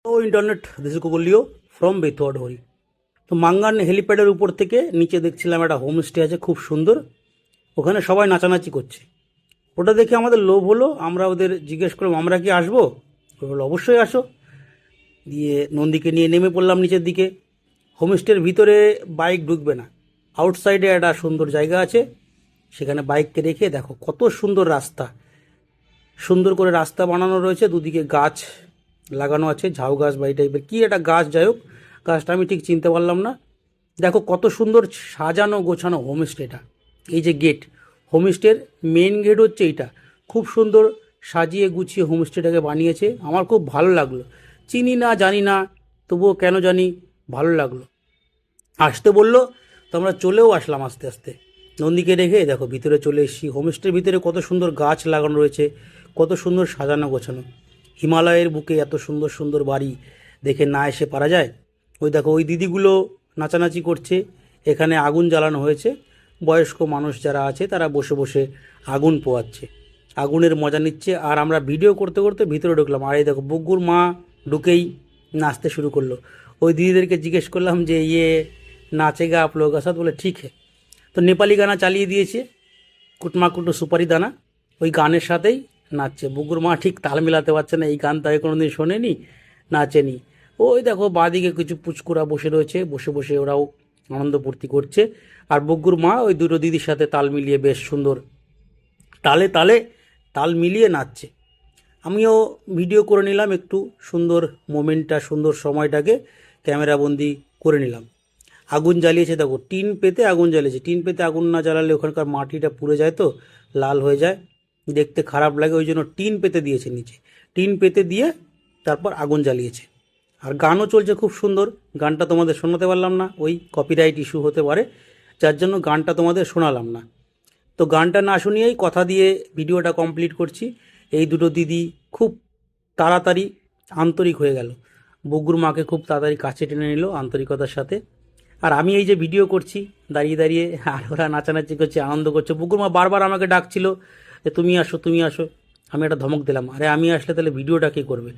O internet this Leo from Bethuadahari. তো মাঙ্গান হেলিপ্যাডের উপর থেকে নিচে দেখছিলাম একটা হোমস্টে আছে খুব সুন্দর। ওখানে সবাই নাচানাচি করছে। ওটা দেখে আমাদের লোভ হলো, আমরা ওদের জিজ্ঞেস করলাম আমরা কি আসবো। ওরা বললো অবশ্যই আসো। দিয়ে নন্দীকে নিয়ে নেমে পড়লাম নিচের দিকে। হোমস্টের ভিতরে বাইক ঢুকবে না, আউটসাইডে একটা সুন্দর জায়গা আছে, সেখানে বাইককে রেখে দেখো কত সুন্দর রাস্তা, সুন্দর করে রাস্তা বানানো রয়েছে, দুদিকে গাছ লাগানো আছে, ঝাউ গাছ বা এই টাইপের কী একটা গাছ, যাই হোক গাছটা আমি ঠিক চিনতে পারলাম না। দেখো কত সুন্দর সাজানো গোছানো হোমস্টেটা। এই যে গেট, হোমস্টের মেন গেট হচ্ছে এইটা। খুব সুন্দর সাজিয়ে গুছিয়ে হোমস্টেটাকে বানিয়েছে, আমার খুব ভালো লাগলো। চিনি না জানি না, তবুও কেন জানি ভালো লাগলো। আসতে বললো তো আমরা চলেও আসলাম আস্তে আস্তে। নন্দীকে রেখে দেখো ভিতরে চলে এসেছি। হোমস্টের ভিতরে কত সুন্দর গাছ লাগানো রয়েছে, কত সুন্দর সাজানো গোছানো। হিমালয়ের বুকে এত সুন্দর সুন্দর বাড়ি দেখে না এসে পারা যায়। ওই দেখো ওই দিদিগুলো নাচানাচি করছে, এখানে আগুন জ্বালানো হয়েছে। বয়স্ক মানুষ যারা আছে তারা বসে বসে আগুন পোয়াচ্ছে, আগুনের মজা নিচ্ছে। আর আমরা ভিডিও করতে করতে ভিতরে ঢুকলাম। আর এই দেখো বুগ্গুর মা ঢুকেই নাচতে শুরু করলো। ওই দিদিদেরকে জিজ্ঞেস করলাম যে ইয়ে নাচেগা আপ লোগোं के साथ, বলে ঠিক है। তো নেপালি গানা চালিয়ে দিয়েছে, কুটমা কুটু সুপারি দানা, ওই গানের সাথেই নাচছে। বুগুর মা ঠিক তাল মেলাতে পারছে না, এই গান তাই কোনোদিন শোনেনি, নাচেনি। ওই দেখো বাঁদিকে কিছু পুচকুরা বসে রয়েছে, বসে বসে ওরাও আনন্দ ফুর্তি করছে। আর বুগ্গুর মা ওই দুটো দিদির সাথে তাল মিলিয়ে বেশ সুন্দর তালে তালে তাল মিলিয়ে নাচছে। আমিও ভিডিও করে নিলাম, একটু সুন্দর মোমেন্টটা, সুন্দর সময়টাকে ক্যামেরাবন্দি করে নিলাম। আগুন জ্বালিয়েছে দেখো, টিন পেতে আগুন জ্বালিয়েছে। টিন পেতে আগুন না জ্বালালে ওখানকার মাটিটা পুড়ে যায়, তো লাল হয়ে যায়, দেখতে খারাপ লাগে, ওই জন্য টিন পেতে দিয়েছে নিচে। টিন পেতে দিয়ে তারপর আগুন জ্বালিয়েছে। আর গানও চলছে খুব সুন্দর। গানটা তোমাদের শোনাতে পারলাম না, ওই কপিরাইট ইস্যু হতে পারে, যার জন্য গানটা তোমাদের শোনালাম না। তো গানটা না শুনিয়েই কথা দিয়ে ভিডিওটা কমপ্লিট করছি। এই দুটো দিদি খুব তাড়াতাড়ি আন্তরিক হয়ে গেল, বুগ্গুর মাকে খুব তাড়াতাড়ি কাছে টেনে নিল আন্তরিকতার সাথে। আর আমি এই যে ভিডিও করছি দাঁড়িয়ে দাঁড়িয়ে, আর ওরা নাচানাচি করছে, আনন্দ করছে। বুগ্গুর মা বারবার আমাকে ডাকছিল যে তুমি আসো তুমি আসো। আমি একটা ধমক দিলাম, আরে আমি আসলে তাহলে ভিডিওটা কে করবে।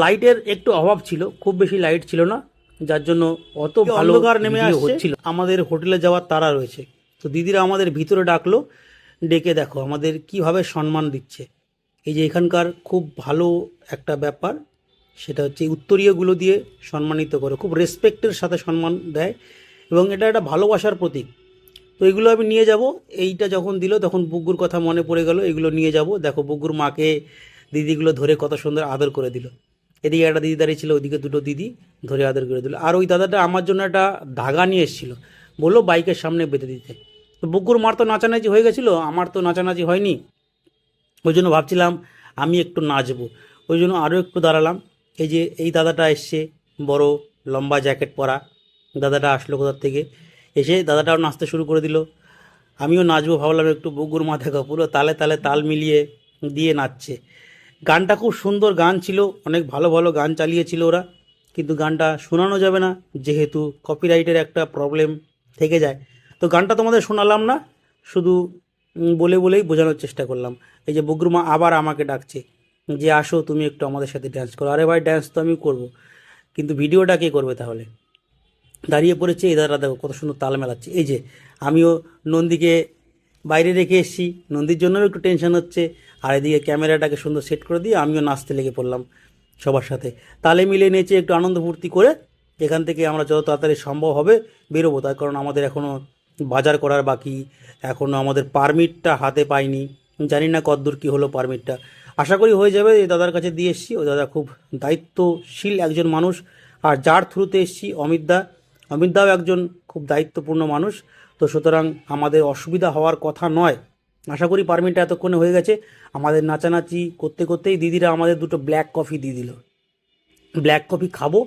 লাইটের একটু অভাব ছিল, খুব বেশি লাইট ছিল না, যার জন্য অত ভালো অন্ধকার নেমে আসছিল। আমাদের হোটেলে যাওয়ার তাড়া রয়েছে। তো দিদিরা আমাদের ভিতরে ডাকলো, ডেকে দেখো আমাদের কিভাবে সম্মান দিচ্ছে। এই যে এখানকার খুব ভালো একটা ব্যাপার, সেটা হচ্ছে উত্তরীয়গুলো দিয়ে সম্মানিত করে, খুব রেসপেক্টের সাথে সম্মান দেয়, এবং এটা একটা ভালোবাসার প্রতীক। তো এগুলো আমি নিয়ে যাব। এইটা যখন দিল তখন বুগ্গুর কথা মনে পড়ে গেল, এগুলো নিয়ে যাব। দেখো বুগ্গুর মাকে দিদিগুলো ধরে কত সুন্দর আদর করে দিল। এদিকে একটা দিদি দাঁড়িয়ে ছিল, ওইদিকে দুটো দিদি ধরে আদর করে দিল। আর ওই দাদাটা আমার জন্য একটা ধাগা নিয়ে এসেছিলো, বললো বাইকের সামনে বেঁধে দিতে। তো বুগ্গুর মার তো নাচানাচি হয়ে গেছিলো, আমার তো নাচানাচি হয়নি। ওই জন্য ভাবছিলাম আমি একটু নাচবো, ওই জন্য আরও একটু দাঁড়ালাম। এই যে এই দাদাটা এসছে, বড় লম্বা জ্যাকেট পরা দাদাটা আসলো কোথার থেকে, এসে দাদাটাও নাচতে শুরু করে দিল। আমিও নাচবো ভাবলাম একটু, বুগ্গুর মাথা পুরো তালে তালে তাল মিলিয়ে দিয়ে নাচছে। গানটা খুব সুন্দর গান ছিল, অনেক ভালো ভালো গান চালিয়েছিল ওরা, কিন্তু গানটা শোনানো যাবে না যেহেতু কপিরাইটের একটা প্রবলেম থেকে যায়। তো গানটা তোমাদের শোনালাম না, শুধু বলে বলেই বোঝানোর চেষ্টা করলাম। এই যে বুগ্গুর মা আবার আমাকে ডাকছে যে আসো তুমি একটু আমাদের সাথে ড্যান্স করো। আরে ভাই ড্যান্স তো আমি করব, কিন্তু ভিডিওটা কে করবে তাহলে। দাঁড়িয়ে পড়েছে এই দাদারা, দেখো কত সুন্দর তাল মেলাচ্ছে। এই যে আমিও নন্দীকে বাইরে রেখে এসেছি, নন্দীর জন্যও একটু টেনশন হচ্ছে। আর এদিকে ক্যামেরাটাকে সুন্দর সেট করে দিয়ে আমিও নাচতে লেগে পড়লাম সবার সাথে। তালে মিলে নেচে একটু আনন্দ ফুর্তি করে এখান থেকে আমরা যত তাড়াতাড়ি সম্ভব হবে বেরোবো। তার কারণ আমাদের এখনও বাজার করার বাকি, এখনও আমাদের পারমিটটা হাতে পাইনি, জানি না কতদূর কী হলো পারমিটটা। আশা করি হয়ে যাবে। এই দাদার কাছে দিয়ে এসেছি, ওই দাদা খুব দায়িত্বশীল একজন মানুষ। আর যার থ্রুতে এসেছি অমিতদাও একজন খুব দায়িত্বপূর্ণ মানুষ। তো সুতরাং আমাদের অসুবিধা হওয়ার কথা নয়। আশা করি পারমিটটা এতক্ষণে হয়ে গেছে। আমাদের নাচানাচি করতে করতেই দিদিরা আমাদের দুটো ব্ল্যাক কফি দিয়ে দিল। ব্ল্যাক কফি খাবো,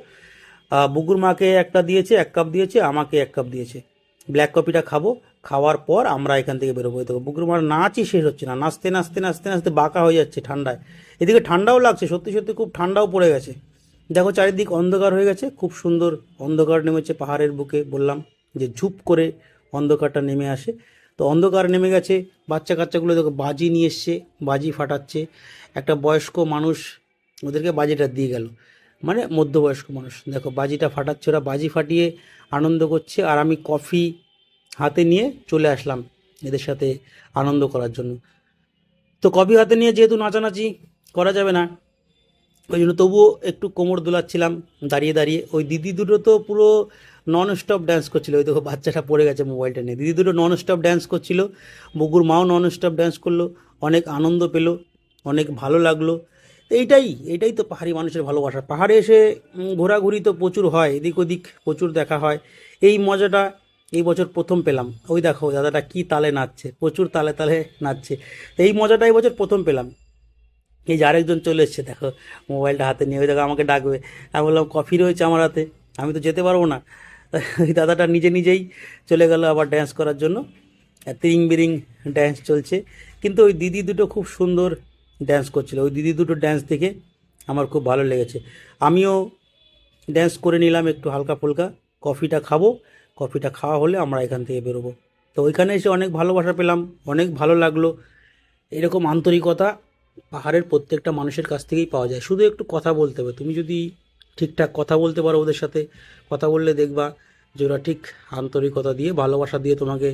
বুগুর মাকে একটা দিয়েছে, 1 কাপ দিয়েছে, আমাকে 1 কাপ দিয়েছে। ব্ল্যাক কফিটা খাবো, খাওয়ার পর আমরা এখান থেকে বেরোবো। দেখো বুগুর মার নাচই শেষ হচ্ছে না, নাচতে নাচতে নাচতে নাচতে বাঁকা হয়ে যাচ্ছে ঠান্ডায়। এদিকে ঠান্ডাও লাগছে, সত্যি সত্যি খুব ঠান্ডাও পড়ে গেছে। দেখো চারিদিক অন্ধকার হয়ে গেছে, খুব সুন্দর অন্ধকার নেমেছে পাহাড়ের বুকে। বললাম যে ঝুপ করে অন্ধকারটা নেমে আসে। তো অন্ধকার নেমে গেছে, বাচ্চা কাচ্চাগুলো দেখো বাজি নিয়ে এসছে, বাজি ফাটাচ্ছে। একটা বয়স্ক মানুষ ওদেরকে বাজিটা দিয়ে গেল। মানে মধ্যবয়স্ক মানুষ। দেখো বাজিটা ফাটাচ্ছে, ওরা বাজি ফাটিয়ে আনন্দ করছে, আর আমি কফি হাতে নিয়ে চলে আসলাম এদের সাথে আনন্দ করার জন্য। তো কফি হাতে নিয়ে যেহেতু নাচানাচি করা যাবে না, ওই জন্য তবুও একটু কোমর দোলাচ্ছিলাম দাঁড়িয়ে দাঁড়িয়ে। ওই দিদি দুটো তো পুরো নন স্টপ ড্যান্স করছিল। ওই দেখো বাচ্চাটা পড়ে গেছে মোবাইলটা নিয়ে। দিদি দুটো নন স্টপ ড্যান্স করছিল, বুগুর মাও নন স্টপ ড্যান্স করলো, অনেক আনন্দ পেলো, অনেক ভালো লাগলো। তো এইটাই তো পাহাড়ি মানুষের ভালোবাসা। পাহাড়ে এসে ঘোরাঘুরি তো প্রচুর হয়, এদিক ওদিক প্রচুর দেখা হয়। এই মজাটা এই বছর প্রথম পেলাম। ওই দেখো দাদাটা কি তালে নাচছে, প্রচুর তালে তালে নাচছে। এই মজাটা এই বছর প্রথম পেলাম। এই যে আরেকজন চলে এসছে দেখো, মোবাইলটা হাতে নিয়ে, ওই দেখো আমাকে ডাকবে। আমি বললাম কফি রয়েছে আমার হাতে, আমি তো যেতে পারবো না। ওই দাদাটা নিজে নিজেই চলে গেল আবার ড্যান্স করার জন্য। তিরিং বিরিং ড্যান্স চলছে, কিন্তু ওই দিদি দুটো খুব সুন্দর ড্যান্স করছিল। ওই দিদি দুটো ড্যান্স দেখে আমার খুব ভালো লেগেছে। আমিও ড্যান্স করে নিলাম একটু হালকা ফুলকা। কফিটা খাবো, কফিটা খাওয়া হলে আমরা এখান থেকে বেরোবো। তো ওইখানে এসে অনেক ভালোবাসা পেলাম, অনেক ভালো লাগলো। এরকম আন্তরিকতা পাহাড়ের প্রত্যেকটা মানুষের কাছ থেকেই পাওয়া যায়, শুধু একটু কথা বলতে হবে। তুমি যদি ঠিকঠাক কথা বলতে পারো ওদের সাথে, কথা বললে দেখবা যে ওরা ঠিক আন্তরিকতা দিয়ে ভালোবাসা দিয়ে তোমাকে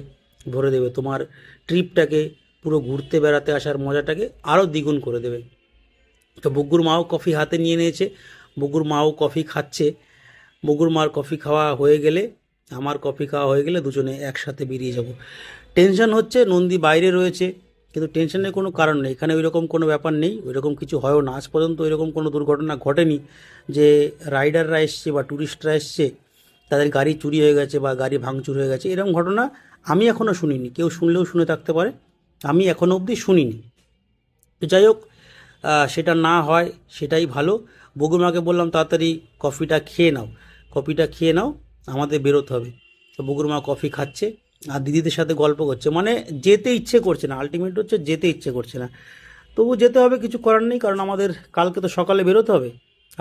ভরে দেবে, তোমার ট্রিপটাকে পুরো ঘুরতে বেড়াতে আসার মজাটাকে আরও দ্বিগুণ করে দেবে। তো বুগ্গুর মাও কফি হাতে নিয়ে নিয়েছে, বুগ্গুর মাও কফি খাচ্ছে। বুগ্গুর মার কফি খাওয়া হয়ে গেলে, আমার কফি খাওয়া হয়ে গেলে দুজনে একসাথে বেরিয়ে যাব। টেনশন হচ্ছে নন্দী বাইরে রয়েছে, কিন্তু টেনশনের কোনো কারণ নেই। এখানে ওইরকম কোনো ব্যাপার নেই, ওইরকম কিছু হয়ও না। আজ পর্যন্ত ওইরকম কোনো দুর্ঘটনা ঘটেনি যে রাইডাররা এসছে বা ট্যুরিস্টরা এসছে তাদের গাড়ি চুরি হয়ে গেছে বা গাড়ি ভাঙচুর হয়ে গেছে, এরকম ঘটনা আমি এখনও শুনিনি। কেউ শুনলেও শুনে থাকতে পারে, আমি এখনও অবধি শুনিনি। তো যাই হোক, সেটা না হয় সেটাই ভালো। বগুমাকে বললাম তাড়াতাড়ি কফিটা খেয়ে নাও, কফিটা খেয়ে নাও, আমাদের বেরোতে হবে। তো বগুর মা কফি খাচ্ছে আর দিদিদের সাথে গল্প করছে। মানে যেতে ইচ্ছে করছে না, আলটিমেট হচ্ছে যেতে ইচ্ছে করছে না, তবু যেতে হবে, কিছু করার নেই। কারণ আমাদের কালকে তো সকালে বেরোতে হবে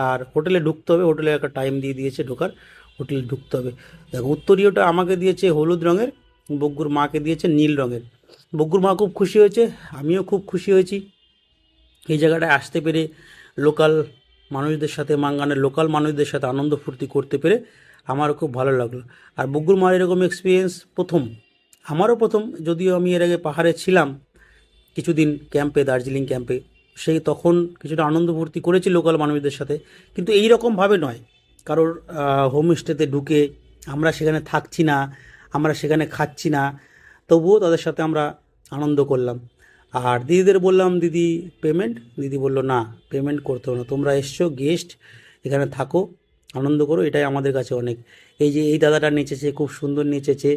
আর হোটেলে ঢুকতে হবে। হোটেলে একটা টাইম দিয়ে দিয়েছে ঢোকার, হোটেলে ঢুকতে হবে। দেখো উত্তরীয়টা আমাকে দিয়েছে হলুদ রঙের, বগ্গুর মাকে দিয়েছে নীল রঙের। বগ্গুর মা খুব খুশি হয়েছে, আমিও খুব খুশি হয়েছি এই জায়গাটায় আসতে পেরে, লোকাল মানুষদের সাথে, মাঙ্গানের লোকাল মানুষদের সাথে আনন্দ ফুর্তি করতে পেরে আমারও খুব ভালো লাগলো। আর বুগ্গুর মার এরকম এক্সপিরিয়েন্স প্রথম, আমারও প্রথম। যদিও আমি এর আগে পাহাড়ে ছিলাম কিছুদিন ক্যাম্পে, দার্জিলিং ক্যাম্পে, সেই তখন কিছুটা আনন্দ ফুর্তি করেছি লোকাল মানুষদের সাথে, কিন্তু এই রকমভাবে নয়। কারোর হোমস্টেতে ঢুকে আমরা সেখানে থাকছি না, আমরা সেখানে খাচ্ছি না, তবুও তাদের সাথে আমরা আনন্দ করলাম। আর দিদিদের বললাম দিদি পেমেন্ট, দিদি বলল না পেমেন্ট করতে হবে না, তোমরা এসছো গেস্ট, এখানে থাকো আনন্দ করো, এটাই আমাদের কাছে অনেক। এই যে এই দাদাটা নেচেছে, খুব সুন্দর নেচেছে,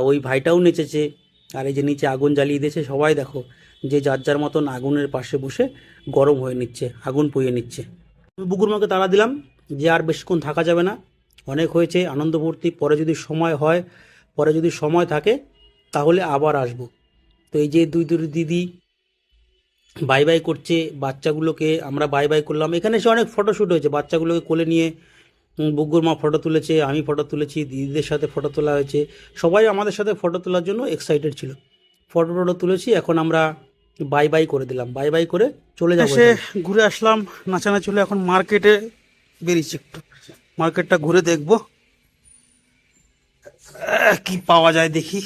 ওই ভাইটাও নেচেছে, আর এই যে নিচে আগুন জ্বালিয়ে দিয়েছে, সবাই দেখো যে যার যার মতন আগুনের পাশে বসে গরম হয়ে নিচ্ছে, আগুন পুড়িয়ে নিচ্ছে। বুকুর মাকে তাড়া দিলাম যে আর বেশিক্ষণ থাকা যাবে না, অনেক হয়েছে আনন্দ ফুর্তি, পরে যদি সময় হয়, পরে যদি সময় থাকে তাহলে আবার আসবো। তো এই যে দুই দুই দিদি বাই বাই করছে বাচ্চাগুলোকে, আমরা বাই বাই করলাম। এখানে এসে অনেক ফটোশ্যুট হয়েছে, বাচ্চাগুলোকে কোলে নিয়ে বুগ্গুর মা ফটো তুলেছে, আমি ফটো তুলেছি, দিদিদের সাথে ফটো তোলা হয়েছে, সবাই আমাদের সাথে ফটো তোলার জন্য এক্সাইটেড ছিল। ফটো টটো তুলেছি, এখন আমরা বাই বাই করে দিলাম, বাই বাই করে চলে যাবো। এসে ঘুরে আসলাম, নাচানাচি হলো, এখন মার্কেটে বেরিয়েছি, একটু মার্কেটটা ঘুরে দেখবো কি পাওয়া যায় দেখি।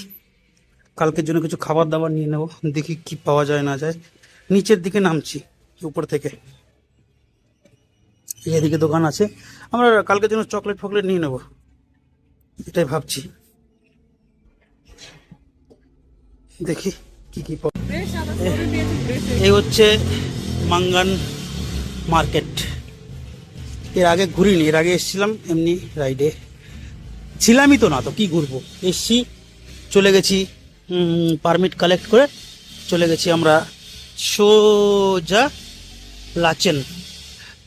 কালকের জন্য কিছু খাবার দাবার নিয়ে নেবো, দেখি কি পাওয়া যায় না যায়। নিচের দিকে নামছি উপর থেকে, এদিকে দোকান আছে, আমরা কালকের জন্য চকলেট ফকলেট নিয়ে নেবো, এটাই ভাবছি। দেখি কি কি পাওয়া। এই হচ্ছে মাঙ্গান মার্কেট। এর আগে ঘুরিনি, এর আগে এসেছিলাম এমনি রাইডে, ছিলামই তো না, তো কি ঘুরবো, এসছি চলে গেছি, পারমিট কালেক্ট করে চলে গেছি আমরা সোজা লাচেন,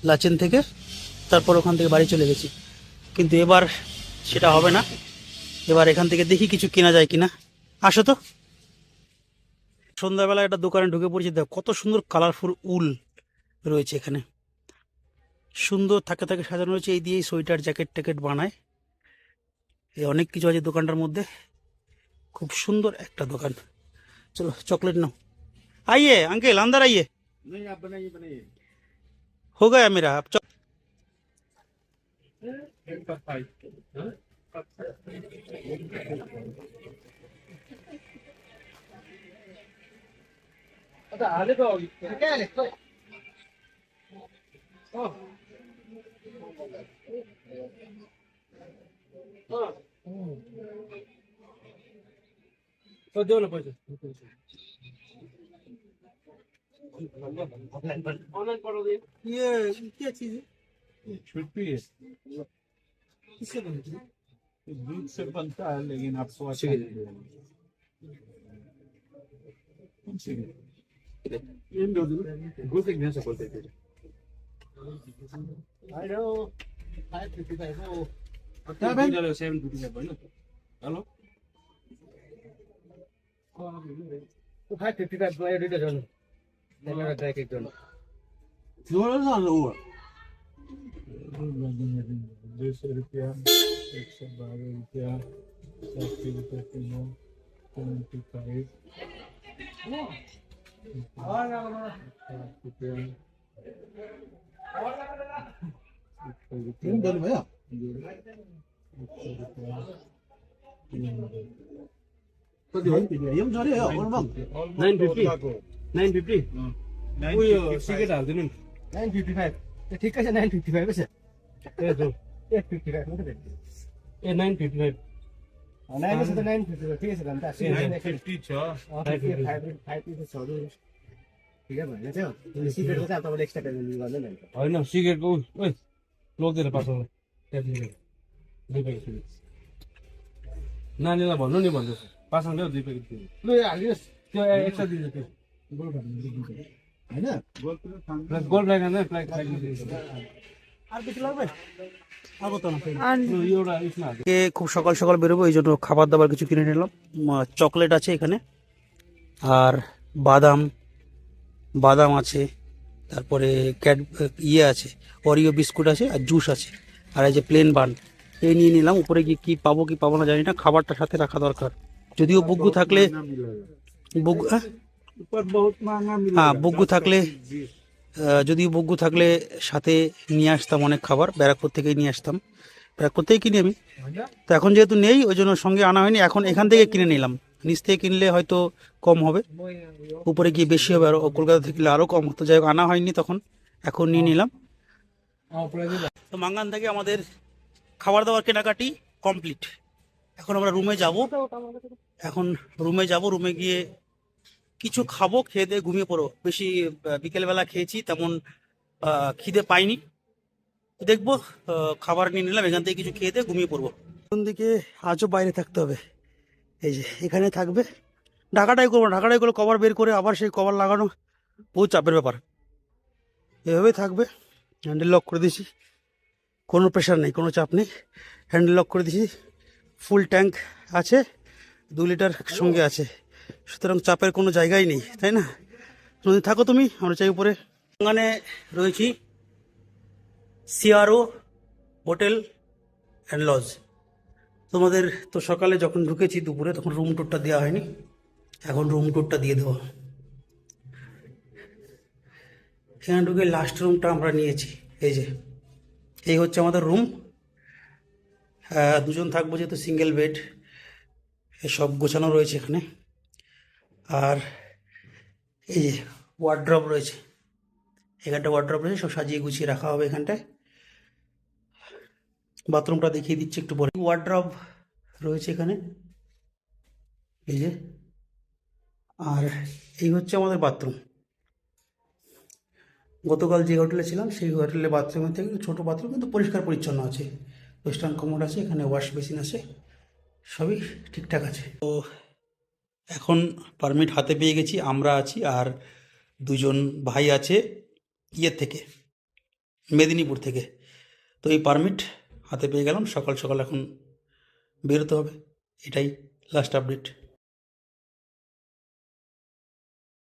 লাচেন থেকে তারপর ওখান থেকে বাড়ি চলে গেছি। কিন্তু এবার সেটা হবে না, এবার এখান থেকে দেখি কিছু কেনা যায় কিনা। আসো তো। সন্ধ্যাবেলা একটা দোকানে ঢুকে পড়েছি, দেখো কত সুন্দর কালারফুল উল রয়েছে এখানে, সুন্দর থাকে থাকে সাজানো রয়েছে। এই দিয়েই সোয়েটার জ্যাকেট ট্যাকেট বানায়, এই অনেক কিছু আছে দোকানটার মধ্যে, খুব সুন্দর একটা দোকান। চলো चॉकलेट नाओ, आइए अंकल अंदर आइए, हो गया मेरा आप। ये क्या चीज है? छुट्टी है, किससे बनती है? दूध से बनता है लेकिन आपको अच्छा ठीक है। नहीं लगेगा। कौन सी है? इन दो दिन गुड एक से बोलते थे। हेलो 555 हो क्या बहन? 755 है ना? हेलो? 555 में रेडी डन लेना ट्राई कर दो थोड़ा सा लो। 200 रुपया, 112 रुपया, 80 रुपया किलो, 25 तीन दिन भैया 955 ठिक छ 955 छ ए 855 मात्रै ए 955 नाइन छ त 955 ठिकै छ त अन्त 50 छ। 5 छ ठिकै भएन चाहिँ सिक्रेटको चाहिँ तपाईँले एक्स्ट्रा पेमेन्ट गर्दैन नि होइन सिगरेटको ओइ लोकदिएर पासाउँला नानीलाई भन्नु नि भन्दैछ पासाङ ल्याउ 2 प्याकेट दिनु लु हालिदिनुहोस् त्यो एक्स्ट्रा दिन्छ त्यो होइन गोल्ड ब्ल्याक हाल्दैन ब्ल्याक আর কিছু লাগবে আগো তো না ইওটা ইসনা কে খুব সকাল সকাল বেরোবো এই জন্য খাবার দাবার কিছু কিনে নিলাম চকলেট আছে এখানে আর বাদাম বাদাম আছে তারপরে ইয়ে আছে অরিও বিস্কুট আছে আর জুস আছে আর এই যে প্লেন বান এই নিয়ে নিলাম উপরে গিয়ে কি পাবো না জানি না খাবারটা সাথে রাখা দরকার যদিও বুগ্গু থাকলে বুগ্গু ऊपर बहुत महंगा मिला। হ্যাঁ বুগ্গু থাকলে যদি বুগ্গু থাকলে সাথে নিয়ে আসতাম অনেক খাবার ব্যারাকপুর থেকেই নিয়ে আসতাম ব্যারাকপুর থেকেই কিনি আমি তো এখন যেহেতু নেই ওই জন্য সঙ্গে আনা হয়নি এখন এখান থেকে কিনে নিলাম নিচ থেকে কিনলে হয়তো কম হবে উপরে গিয়ে বেশি হবে আর কলকাতা থেকে আরও কম হতো যাই হোক আনা হয়নি তখন এখন নিয়ে নিলাম তো মাঙ্গান থেকে আমাদের খাবার দাবার কেনাকাটি কমপ্লিট এখন আমরা রুমে যাব রুমে গিয়ে কিছু খাবো খেয়ে দিয়ে ঘুমিয়ে পড়ো বেশি বিকেলবেলা খেয়েছি তেমন খিদে পাইনি দেখবো খাবার নিয়ে নিলাম এখান থেকে কিছু খেয়ে দিয়ে ঘুমিয়ে পড়বো কোন দিকে আজও বাইরে থাকতে হবে এই যে এখানে থাকবে ঢাকাটাই করবো কভার বের করে আবার সেই কভার লাগানো বহু চাপের ব্যাপার এভাবেই থাকবে হ্যান্ডেল লক করে দিয়েছি কোনো প্রেশার নেই কোনো চাপ নেই হ্যান্ডেল লক করে দিয়েছি ফুল ট্যাঙ্ক আছে 2 লিটার সঙ্গে আছে সুতরাং চাপের কোনো জায়গাই নেই তাই না থাকো তুমি আমরা চাই উপরে ওখানে রয়েছি সিআরও হোটেল অ্যান্ড লজ তোমাদের তো সকালে যখন ঢুকেছি দুপুরে তখন রুম টুরটা দেওয়া হয়নি এখন রুম টুরটা দিয়ে দেবো এখানে ঢুকে লাস্ট রুমটা আমরা নিয়েছি এই হচ্ছে আমাদের রুম দুজন থাকবো যেহেতু সিঙ্গেল বেড সব গোছানো রয়েছে এখানে আর এই যে ওয়ার্ড্রপ রয়েছে এখানটা ওয়ার্ড্রপ রয়েছে সব সাজিয়ে গুছিয়ে রাখা হবে এখানটায় বাথরুমটা দেখিয়ে দিচ্ছি একটু পরে ওয়ার্ড্রপ রয়েছে এখানে এই যে আর এই হচ্ছে আমাদের বাথরুম গতকাল যে হোটেলে ছিলাম সেই হোটেলে বাথরুমের থেকে ছোটো বাথরুম কিন্তু পরিষ্কার পরিচ্ছন্ন আছে ওয়েস্টার্ন কমোড আছে এখানে ওয়াশ বেসিন আছে সবই ঠিকঠাক আছে তো এখন পারমিট হাতে পেয়ে গেছি আমরা আছি আর দুজন ভাই আছে ইয়ের থেকে মেদিনীপুর থেকে তো এই পারমিট হাতে পেয়ে গেলাম সকাল সকাল এখন বেরোতে হবে এটাই লাস্ট আপডেট